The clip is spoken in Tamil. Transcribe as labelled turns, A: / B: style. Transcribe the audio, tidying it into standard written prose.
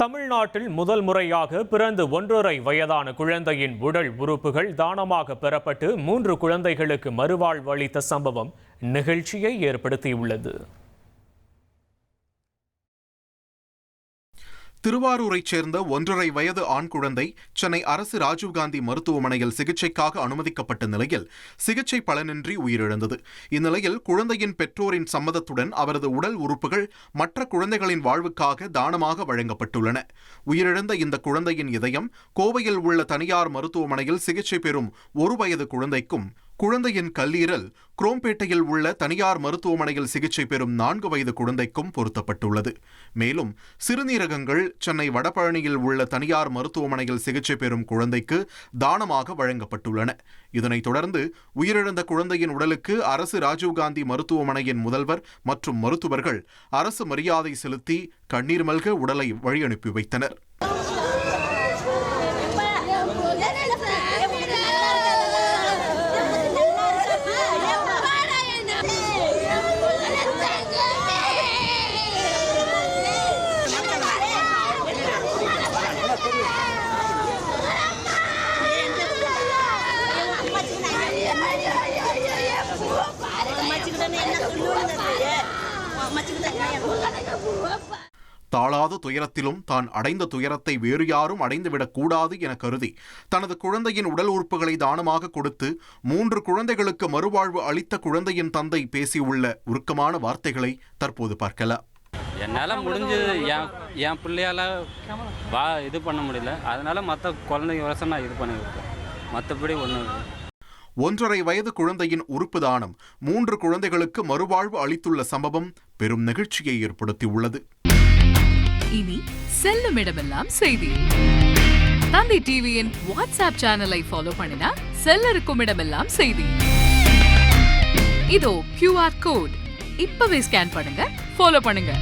A: தமிழ்நாட்டில் முதல் முறையாக பிறந்து 1.5 வயதான குழந்தையின் உடல் உறுப்புகள் தானமாக பெறப்பட்டு 3 குழந்தைகளுக்கு மறுவாழ்வு அளித்த சம்பவம் நிகழ்ச்சியை ஏற்படுத்தியுள்ளது.
B: திருவாரூரைச் சேர்ந்த 1.5 வயது ஆண் குழந்தை சென்னை அரசு ராஜீவ்காந்தி மருத்துவமனையில் சிகிச்சைக்காக அனுமதிக்கப்பட்ட நிலையில் சிகிச்சை பலனின்றி உயிரிழந்தது. இந்நிலையில் குழந்தையின் பெற்றோரின் சம்மதத்துடன் அவரது உடல் உறுப்புகள் மற்ற குழந்தைகளின் வாழ்வுக்காக தானமாக வழங்கப்பட்டுள்ளன. உயிரிழந்த இந்த குழந்தையின் இதயம் கோவையில் உள்ள தனியார் மருத்துவமனையில் சிகிச்சை பெறும் 1 வயது குழந்தைக்கும், குழந்தையின் கல்லீரல் குரோம்பேட்டையில் உள்ள தனியார் மருத்துவமனையில் சிகிச்சை பெறும் 4 வயது குழந்தைக்கும் பொருத்தப்பட்டுள்ளது. மேலும் சிறுநீரகங்கள் சென்னை வடபழனியில் உள்ள தனியார் மருத்துவமனையில் சிகிச்சை பெறும் குழந்தைக்கு தானமாக வழங்கப்பட்டுள்ளன. இதனைத் தொடர்ந்து உயிரிழந்த குழந்தையின் உடலுக்கு அரசு ராஜீவ்காந்தி மருத்துவமனையின் முதல்வர் மற்றும் மருத்துவர்கள் அரசு மரியாதை செலுத்தி கண்ணீர் மல்க உடலை வழியனுப்பி வைத்தனர். தாளாத துயரத்திலும் தான் அடைந்த துயரத்தை வேறு யாரும் அடைந்துவிடக் கூடாது என கருதி தனது குழந்தையின் உடல் உறுப்புகளை தானமாக கொடுத்து 3 குழந்தைகளுக்கு மறுவாழ்வு அளித்த குழந்தையின் தந்தை பேசியுள்ள உருக்கமான வார்த்தைகளை தற்போது பார்க்கலாம்.
C: என்னால் முடிஞ்சது என் பிள்ளையால இது பண்ண முடியல, அதனால மற்ற குழந்தைங்க வருஷம் நான் இது பண்ணியிருக்கேன். மற்றபடி ஒன்றும்
B: 1.5 வயது குழந்தையின் உறுப்பு தானம் 3 குழந்தைகளுக்கு மறுவாழ்வு அளித்துள்ள சம்பவம் பெரும் நிகழ்ச்சியை ஏற்படுத்தியுள்ளது.
D: இனி செல்லும் இடமெல்லாம் செய்தி. தந்தி டிவியின் வாட்ஸ்அப் சேனலை ஃபாலோ பண்ணினா செல்ல இருக்கும் இடமெல்லாம் செய்தி. இதோ QR கோட் இப்பவே ஸ்கேன் பண்ணுங்க, ஃபாலோ பண்ணுங்க.